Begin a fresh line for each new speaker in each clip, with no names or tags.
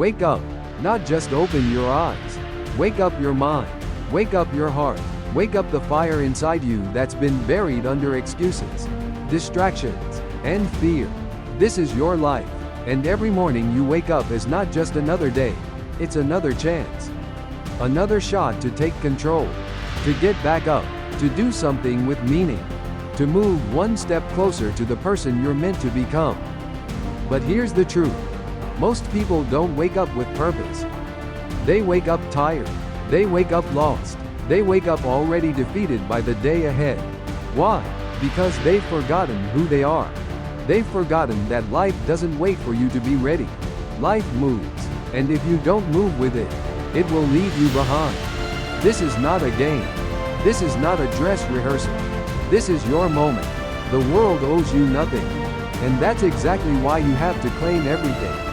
Wake up, not just open your eyes. Wake up your mind. Wake up your heart. Wake up the fire inside you that's been buried under excuses, distractions, and fear. This is your life, and every morning you wake up is not just another day, it's another chance. Another shot to take control, to get back up, to do something with meaning, to move one step closer to the person you're meant to become. But here's the truth. Most people don't wake up with purpose. They wake up tired. They wake up lost. They wake up already defeated by the day ahead. Why? Because they've forgotten who they are. They've forgotten that life doesn't wait for you to be ready. Life moves, and if you don't move with it, it will leave you behind. This is not a game. This is not a dress rehearsal. This is your moment. The world owes you nothing. And that's exactly why you have to claim everything.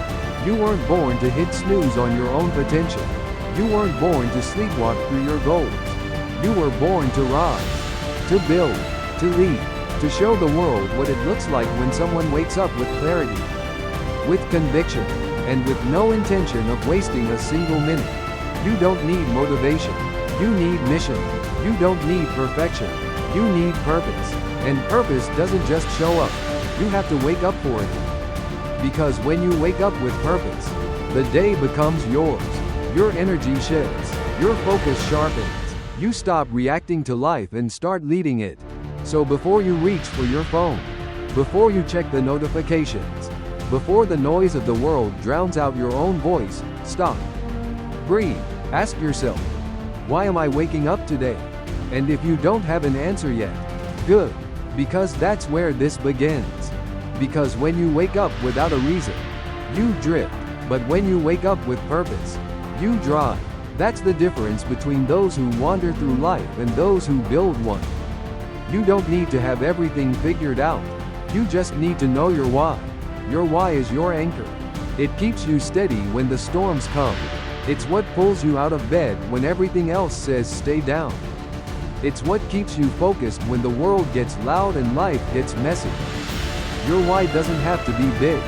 You weren't born to hit snooze on your own potential. You weren't born to sleepwalk through your goals. You were born to rise, to build, to lead, to show the world what it looks like when someone wakes up with clarity, with conviction, and with no intention of wasting a single minute. You don't need motivation. You need mission. You don't need perfection. You need purpose. And purpose doesn't just show up. You have to wake up for it. Because when you wake up with purpose, the day becomes yours. Your energy shifts. Your focus sharpens. You stop reacting to life and start leading it. So before you reach for your phone, before you check the notifications, before the noise of the world drowns out your own voice, stop. Breathe. Ask yourself, why am I waking up today? And if you don't have an answer yet, good. Because that's where this begins. Because when you wake up without a reason, you drift. But when you wake up with purpose, you drive. That's the difference between those who wander through life and those who build one. You don't need to have everything figured out. You just need to know your why. Your why is your anchor. It keeps you steady when the storms come. It's what pulls you out of bed when everything else says stay down. It's what keeps you focused when the world gets loud and life gets messy. Your why doesn't have to be big.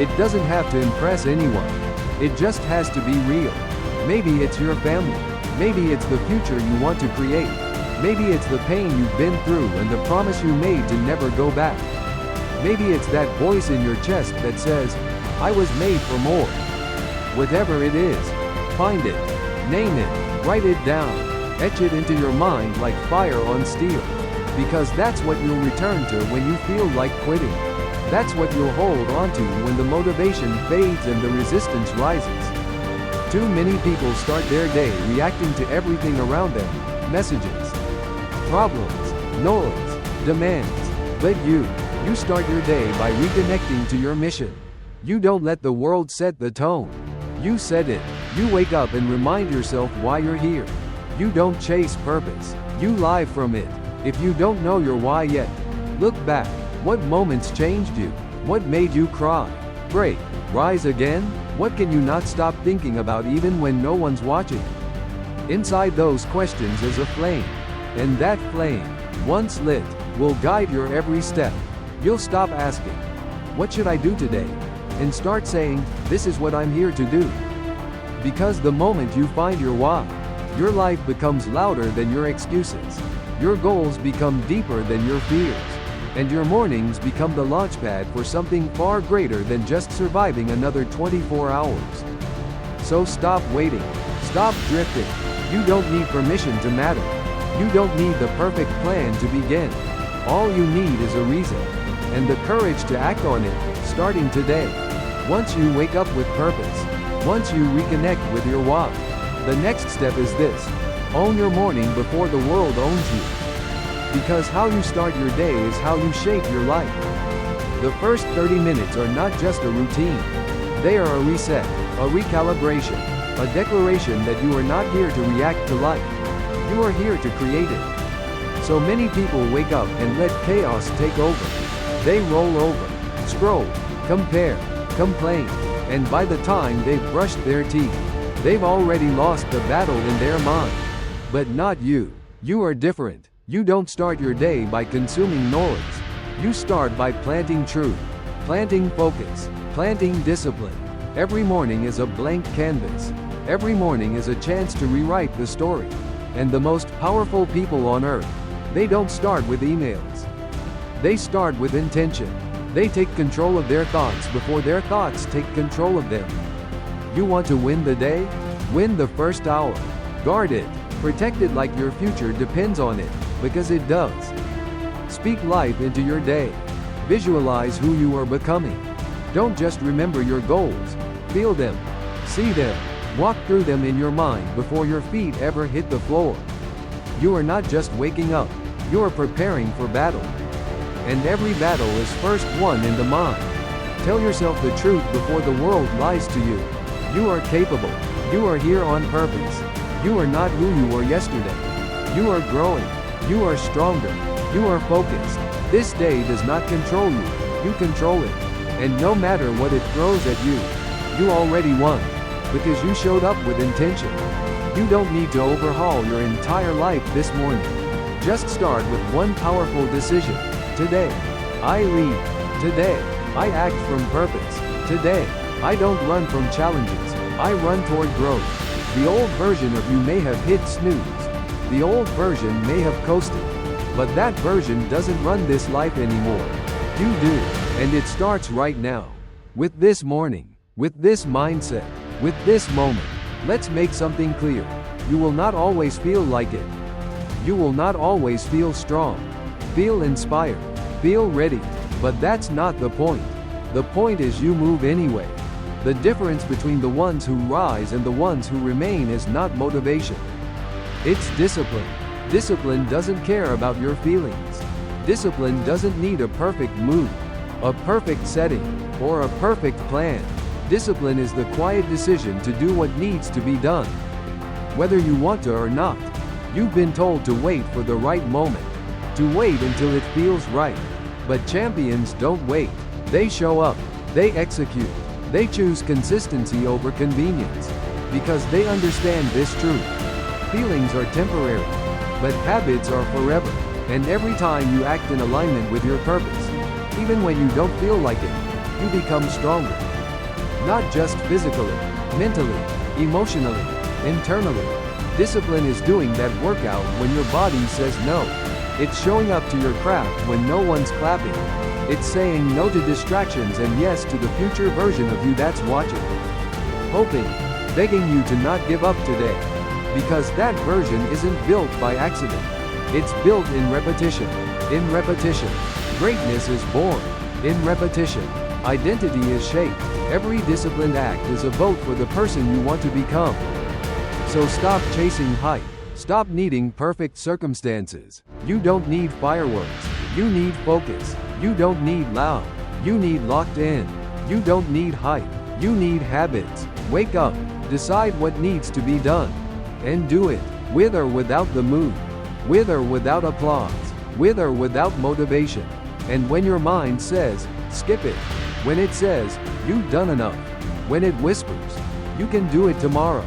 It doesn't have to impress anyone. It just has to be real. Maybe it's your family. Maybe it's the future you want to create. Maybe it's the pain you've been through and the promise you made to never go back. Maybe it's that voice in your chest that says, I was made for more. Whatever it is, find it, name it, write it down, etch it into your mind like fire on steel. Because that's what you'll return to when you feel like quitting. That's what you'll hold onto when the motivation fades and the resistance rises. Too many people start their day reacting to everything around them, messages, problems, noise, demands. But you start your day by reconnecting to your mission. You don't let the world set the tone. You set it. You wake up and remind yourself why you're here. You don't chase purpose. You live from it. If you don't know your why yet, look back. What moments changed you? What made you cry? Break. Rise again? What can you not stop thinking about even when no one's watching? Inside those questions is a flame. And that flame, once lit, will guide your every step. You'll stop asking, what should I do today? And start saying, this is what I'm here to do. Because the moment you find your why, your life becomes louder than your excuses. Your goals become deeper than your fears. And your mornings become the launchpad for something far greater than just surviving another 24 hours. So stop waiting. Stop drifting. You don't need permission to matter. You don't need the perfect plan to begin. All you need is a reason. And the courage to act on it, starting today. Once you wake up with purpose, once you reconnect with your why, the next step is this. Own your morning before the world owns you. Because how you start your day is how you shape your life. The first 30 minutes are not just a routine. They are a reset, a recalibration, a declaration that you are not here to react to life. You are here to create it. So many people wake up and let chaos take over. They roll over, scroll, compare, complain, and by the time they've brushed their teeth, they've already lost the battle in their mind. But not you. You are different. You don't start your day by consuming noise. You start by planting truth, planting focus, planting discipline, Every morning is a blank canvas. Every morning is a chance to rewrite the story. And the most powerful people on earth, they don't start with emails. They start with intention. They take control of their thoughts before their thoughts take control of them. You want to win the day? Win the first hour. Guard it. Protect it like your future depends on it, because it does. Speak life into your day. Visualize who you are becoming. Don't just remember your goals. Feel them. See them. Walk through them in your mind before your feet ever hit the floor. You are not just waking up. You are preparing for battle. And every battle is first won in the mind. Tell yourself the truth before the world lies to you. You are capable. You are here on purpose. You are not who you were yesterday. You are growing. You are stronger. You are focused. This day does not control you. You control it. And no matter what it throws at you, you already won. Because you showed up with intention. You don't need to overhaul your entire life this morning. Just start with one powerful decision. Today, I lead. Today, I act from purpose. Today, I don't run from challenges. I run toward growth. The old version of you may have hit snooze. The old version may have coasted. But that version doesn't run this life anymore. You do. And it starts right now. With this morning. With this mindset. With this moment. Let's make something clear. You will not always feel like it. You will not always feel strong. Feel inspired. Feel ready. But that's not the point. The point is you move anyway. The difference between the ones who rise and the ones who remain is not motivation. It's discipline. Discipline doesn't care about your feelings. Discipline doesn't need a perfect mood, a perfect setting, or a perfect plan. Discipline is the quiet decision to do what needs to be done. Whether you want to or not, you've been told to wait for the right moment, to wait until it feels right. But champions don't wait. They show up. They execute. They choose consistency over convenience. Because they understand this truth. Feelings are temporary, but habits are forever. And every time you act in alignment with your purpose, even when you don't feel like it, you become stronger. Not just physically, mentally, emotionally, internally. Discipline is doing that workout when your body says no. It's showing up to your craft when no one's clapping. It's saying no to distractions and yes to the future version of you that's watching. Hoping, begging you to not give up today. Because that version isn't built by accident. It's built in repetition. In repetition, greatness is born. In repetition, identity is shaped. Every disciplined act is a vote for the person you want to become. So stop chasing hype. Stop needing perfect circumstances. You don't need fireworks. You need focus. You don't need loud. You need locked in. You don't need hype. You need habits. Wake up. Decide what needs to be done. And do it. With or without the mood. With or without applause. With or without motivation. And when your mind says, skip it. When it says, you've done enough. When it whispers, you can do it tomorrow.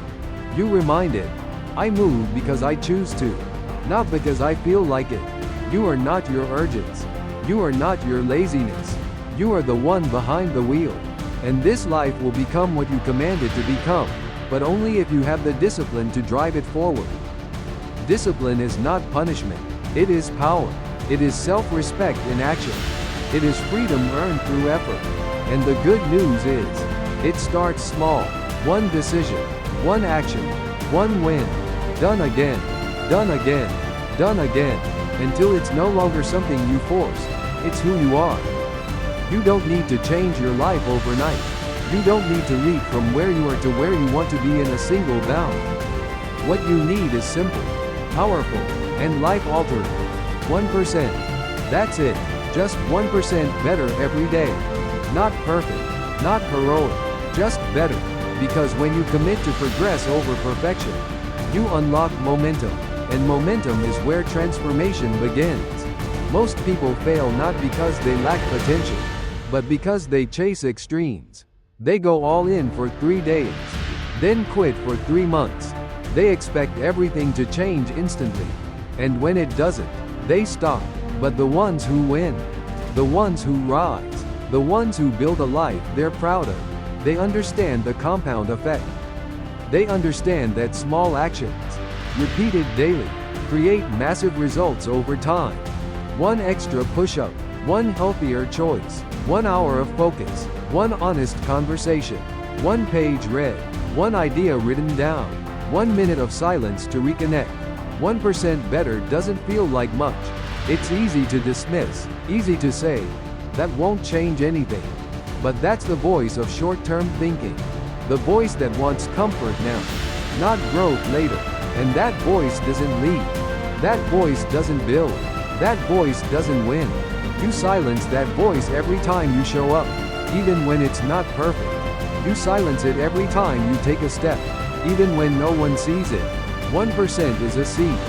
You remind it, I move because I choose to. Not because I feel like it. You are not your urges. You are not your laziness. You are the one behind the wheel. And this life will become what you command it to become, but only if you have the discipline to drive it forward. Discipline is not punishment. It is power. It is self-respect in action. It is freedom earned through effort. And the good news is, it starts small. One decision, one action, one win. Done again, done again, done again, until it's no longer something you force. It's who you are. You don't need to change your life overnight. You don't need to leap from where you are to where you want to be in a single bound. What you need is simple, powerful, and life-altering. 1%. That's it. Just 1% better every day. Not perfect, not heroic, just better. Because when you commit to progress over perfection, you unlock momentum. And momentum is where transformation begins. Most people fail not because they lack potential, but because they chase extremes. They go all in for 3 days, then quit for 3 months. They expect everything to change instantly. And when it doesn't, they stop. But the ones who win, the ones who rise, the ones who build a life they're proud of, They understand the compound effect. They understand that small actions, repeated daily, create massive results over time. One extra push-up, one healthier choice, 1 hour of focus, one honest conversation, one page read, one idea written down, 1 minute of silence to reconnect. 1% better doesn't feel like much. It's easy to dismiss, easy to say, that won't change anything. But that's the voice of short-term thinking. The voice that wants comfort now, not growth later. And that voice doesn't lead. That voice doesn't build. That voice doesn't win. You silence that voice every time you show up, even when it's not perfect. You silence it every time you take a step, even when no one sees it. 1% is a seed,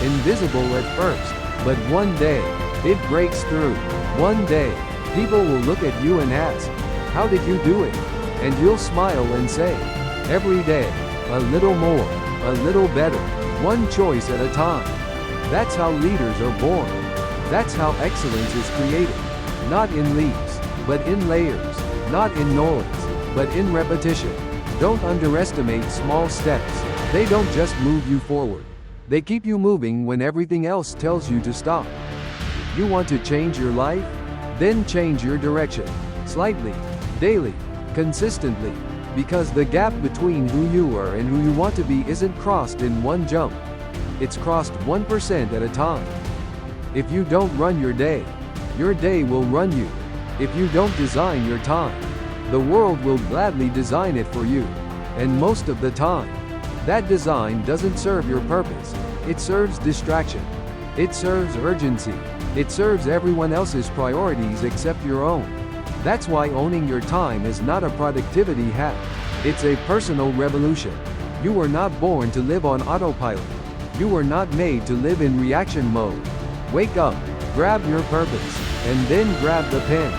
invisible at first, but one day, it breaks through. One day, people will look at you and ask, "How did you do it?" And you'll smile and say, "Every day, a little more, a little better, one choice at a time." That's how leaders are born. That's how excellence is created. Not in leaps, but in layers. Not in noise, but in repetition. Don't underestimate small steps. They don't just move you forward. They keep you moving when everything else tells you to stop. You want to change your life? Then change your direction. Slightly, daily, consistently. Because the gap between who you are and who you want to be isn't crossed in one jump. It's crossed 1% at a time. If you don't run your day will run you. If you don't design your time, the world will gladly design it for you. And most of the time, that design doesn't serve your purpose. It serves distraction. It serves urgency. It serves everyone else's priorities except your own. That's why owning your time is not a productivity hack. It's a personal revolution. You were not born to live on autopilot. You were not made to live in reaction mode. Wake up, grab your purpose, and then grab the pen.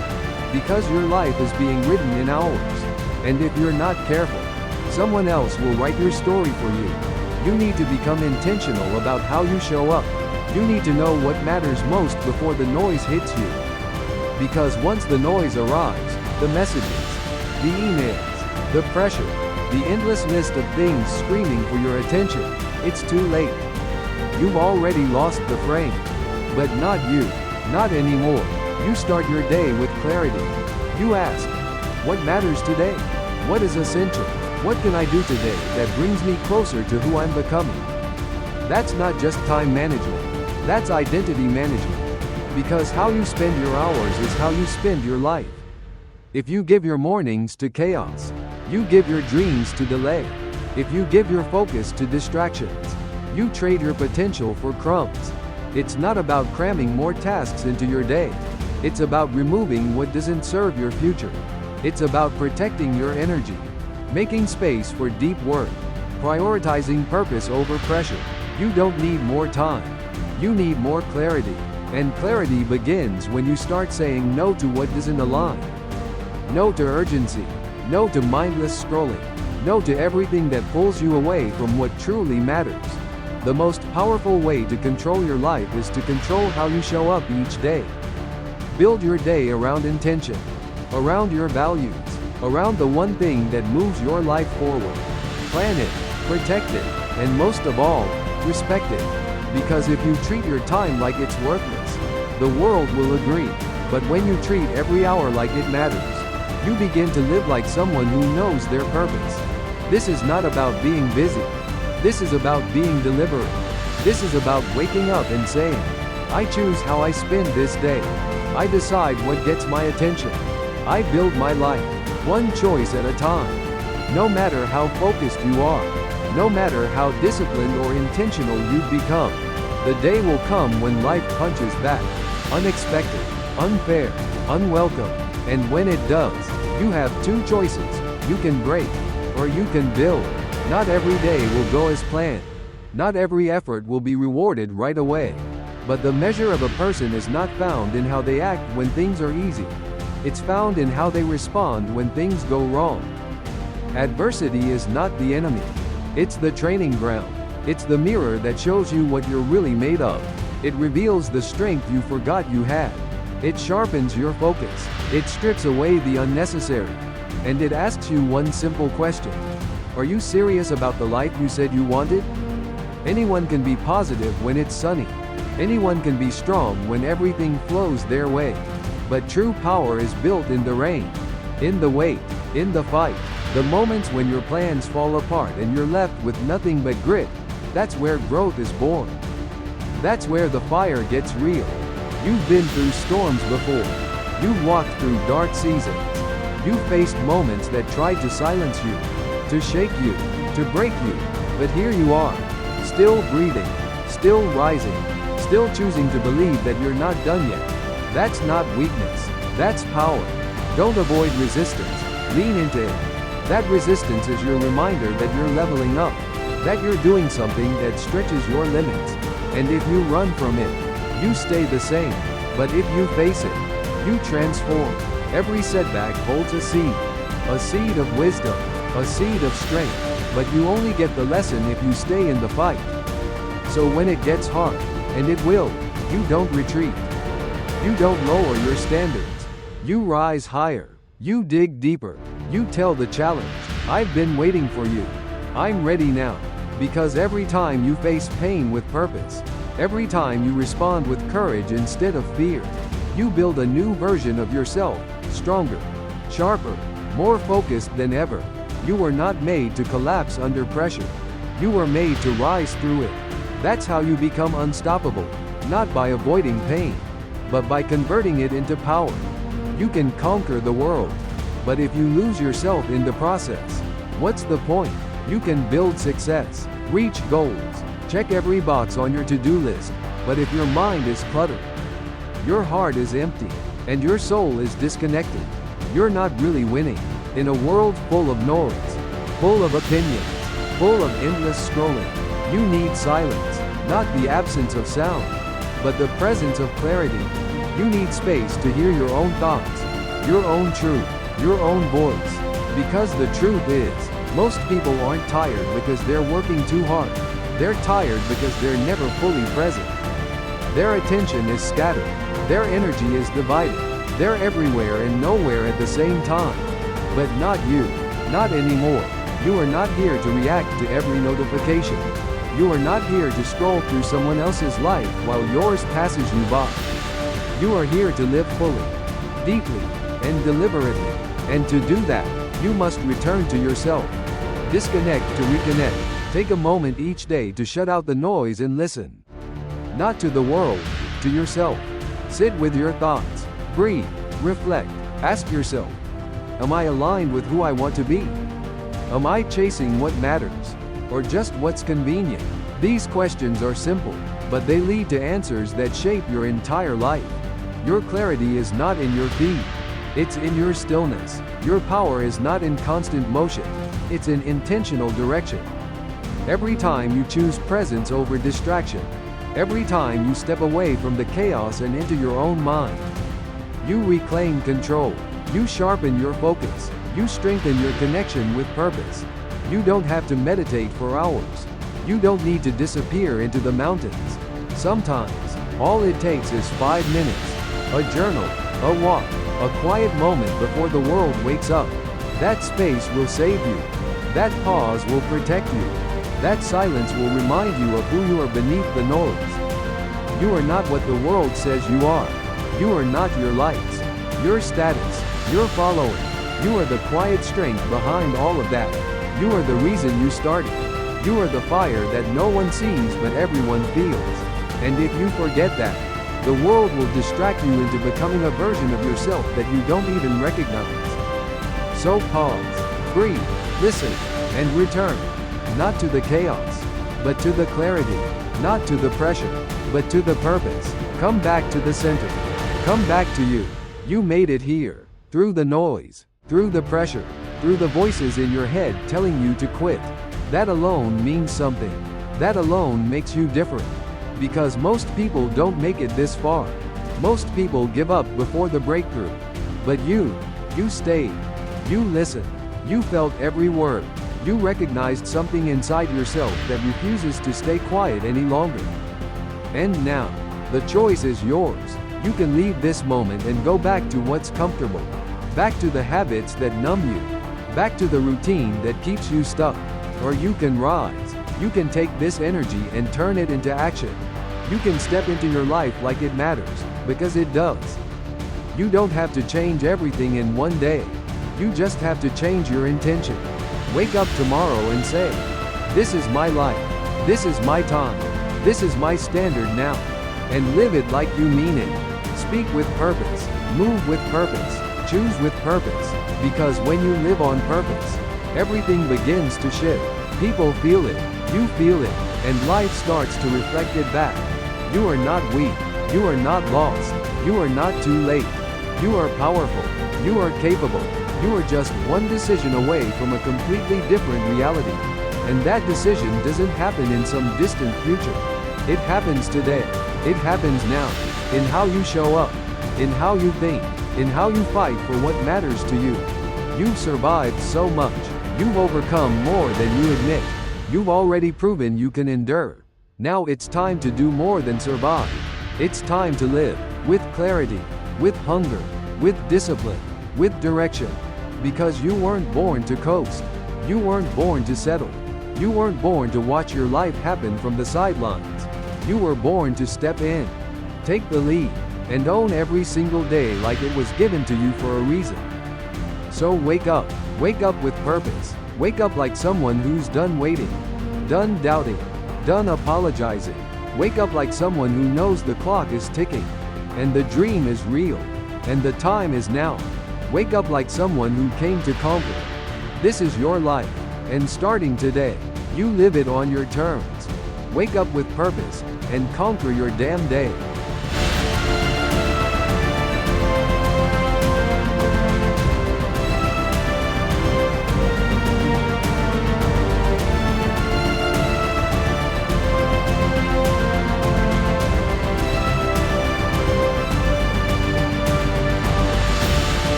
Because your life is being written in hours. And if you're not careful, someone else will write your story for you. You need to become intentional about how you show up. You need to know what matters most before the noise hits you. Because once the noise arrives, the messages, the emails, the pressure, the endless list of things screaming for your attention, it's too late. You've already lost the frame. But not you. Not anymore. You start your day with clarity. You ask, what matters today? What is essential? What can I do today that brings me closer to who I'm becoming? That's not just time management. That's identity management. Because how you spend your hours is how you spend your life. If you give your mornings to chaos, you give your dreams to delay. If you give your focus to distractions, you trade your potential for crumbs. It's not about cramming more tasks into your day. It's about removing what doesn't serve your future. It's about protecting your energy, making space for deep work, prioritizing purpose over pressure. You don't need more time. You need more clarity. And clarity begins when you start saying no to what doesn't align. No to urgency. No to mindless scrolling. No to everything that pulls you away from what truly matters. The most powerful way to control your life is to control how you show up each day. Build your day around intention, around your values, around the one thing that moves your life forward. Plan it, protect it, and most of all, respect it. Because if you treat your time like it's worthless, the world will agree. But when you treat every hour like it matters, you begin to live like someone who knows their purpose. This is not about being busy. This is about being deliberate. This is about waking up and saying, I choose how I spend this day. I decide what gets my attention. I build my life, one choice at a time. No matter how focused you are, no matter how disciplined or intentional you've become, the day will come when life punches back. Unexpected, unfair, unwelcome. And when it does, you have two choices. You can break, or you can build. Not every day will go as planned. Not every effort will be rewarded right away. But the measure of a person is not found in how they act when things are easy. It's found in how they respond when things go wrong. Adversity is not the enemy. It's the training ground. It's the mirror that shows you what you're really made of. It reveals the strength you forgot you had. It sharpens your focus. It strips away the unnecessary. And it asks you one simple question. Are you serious about the life you said you wanted? Anyone can be positive when it's sunny. Anyone can be strong when everything flows their way. But true power is built in the rain, in the wait, in the fight. The moments when your plans fall apart and you're left with nothing but grit, that's where growth is born. That's where the fire gets real. You've been through storms before. You've walked through dark seasons. You've faced moments that tried to silence you, to shake you, to break you. But here you are, still breathing, still rising, still choosing to believe that you're not done yet. That's not weakness, that's power. Don't avoid resistance, lean into it. That resistance is your reminder that you're leveling up, that you're doing something that stretches your limits. And if you run from it, you stay the same. But if you face it, you transform. Every setback holds a seed of wisdom, a seed of strength. But you only get the lesson if you stay in the fight. So when it gets hard, and it will, you don't retreat. You don't lower your standards. You rise higher. You dig deeper. You tell the challenge, I've been waiting for you. I'm ready now. Because every time you face pain with purpose, every time you respond with courage instead of fear, you build a new version of yourself, stronger, sharper, more focused than ever. You were not made to collapse under pressure. You were made to rise through it. That's how you become unstoppable, not by avoiding pain, but by converting it into power. You can conquer the world, but if you lose yourself in the process, what's the point? You can build success, reach goals, check every box on your to-do list, but if your mind is cluttered, your heart is empty, and your soul is disconnected, you're not really winning. In a world full of noise, full of opinions, full of endless scrolling, you need silence, not the absence of sound, but the presence of clarity. You need space to hear your own thoughts, your own truth, your own voice. Because the truth is, most people aren't tired because they're working too hard. They're tired because they're never fully present. Their attention is scattered. Their energy is divided. They're everywhere and nowhere at the same time. But not you. Not anymore. You are not here to react to every notification. You are not here to scroll through someone else's life while yours passes you by. You are here to live fully, deeply, and deliberately. And to do that, you must return to yourself. Disconnect to reconnect. Take a moment each day to shut out the noise and listen. Not to the world, to yourself. Sit with your thoughts. Breathe. Reflect. Ask yourself, am I aligned with who I want to be? Am I chasing what matters, or just what's convenient? These questions are simple, but they lead to answers that shape your entire life. Your clarity is not in your feed. It's in your stillness. Your power is not in constant motion. It's in intentional direction. Every time you choose presence over distraction, every time you step away from the chaos and into your own mind, you reclaim control. You sharpen your focus. You strengthen your connection with purpose. You don't have to meditate for hours. You don't need to disappear into the mountains. Sometimes, all it takes is 5 minutes. A journal, a walk, a quiet moment before the world wakes up. That space will save you. That pause will protect you. That silence will remind you of who you are beneath the noise. You are not what the world says you are. You are not your lights, your status, your following. You are the quiet strength behind all of that. You are the reason you started. You are the fire that no one sees but everyone feels. And if you forget that, the world will distract you into becoming a version of yourself that you don't even recognize. So pause, breathe, listen, and return. Not to the chaos, but to the clarity. Not to the pressure, but to the purpose. Come back to the center. Come back to you. You made it here. Through the noise, through the pressure, through the voices in your head telling you to quit. That alone means something. That alone makes you different. Because most people don't make it this far. Most people give up before the breakthrough. But you stayed. You listened. You felt every word. You recognized something inside yourself that refuses to stay quiet any longer. And now, the choice is yours. You can leave this moment and go back to what's comfortable. back to the habits that numb you, back to the routine that keeps you stuck. Or you can rise. You can take this energy and turn it into action. You can step into your life like it matters, because it does. You don't have to change everything in one day. You just have to change your intention. Wake up tomorrow and say, "This is my life. This is my time. This is my standard now." And live it like you mean it. Speak with purpose. Move with purpose. Choose with purpose. Because when you live on purpose, everything begins to shift. People feel it. You feel it. And life starts to reflect it back. You are not weak. You are not lost. You are not too late. You are powerful. You are capable. You are just one decision away from a completely different reality. And that decision doesn't happen in some distant future. It happens today. It happens now. In how you show up. In how you think. In how you fight for what matters to you. You've survived so much. You've overcome more than you admit. You've already proven you can endure. Now it's time to do more than survive. It's time to live. With clarity. With hunger. With discipline. With direction. Because you weren't born to coast. You weren't born to settle. You weren't born to watch your life happen from the sidelines. You were born to step in. Take the lead. And own every single day like it was given to you for a reason. So wake up. Wake up with purpose. Wake up like someone who's done waiting. Done doubting. Done apologizing. Wake up like someone who knows the clock is ticking. And the dream is real. And the time is now. Wake up like someone who came to conquer. This is your life. And starting today, you live it on your terms. Wake up with purpose, and conquer your damn day.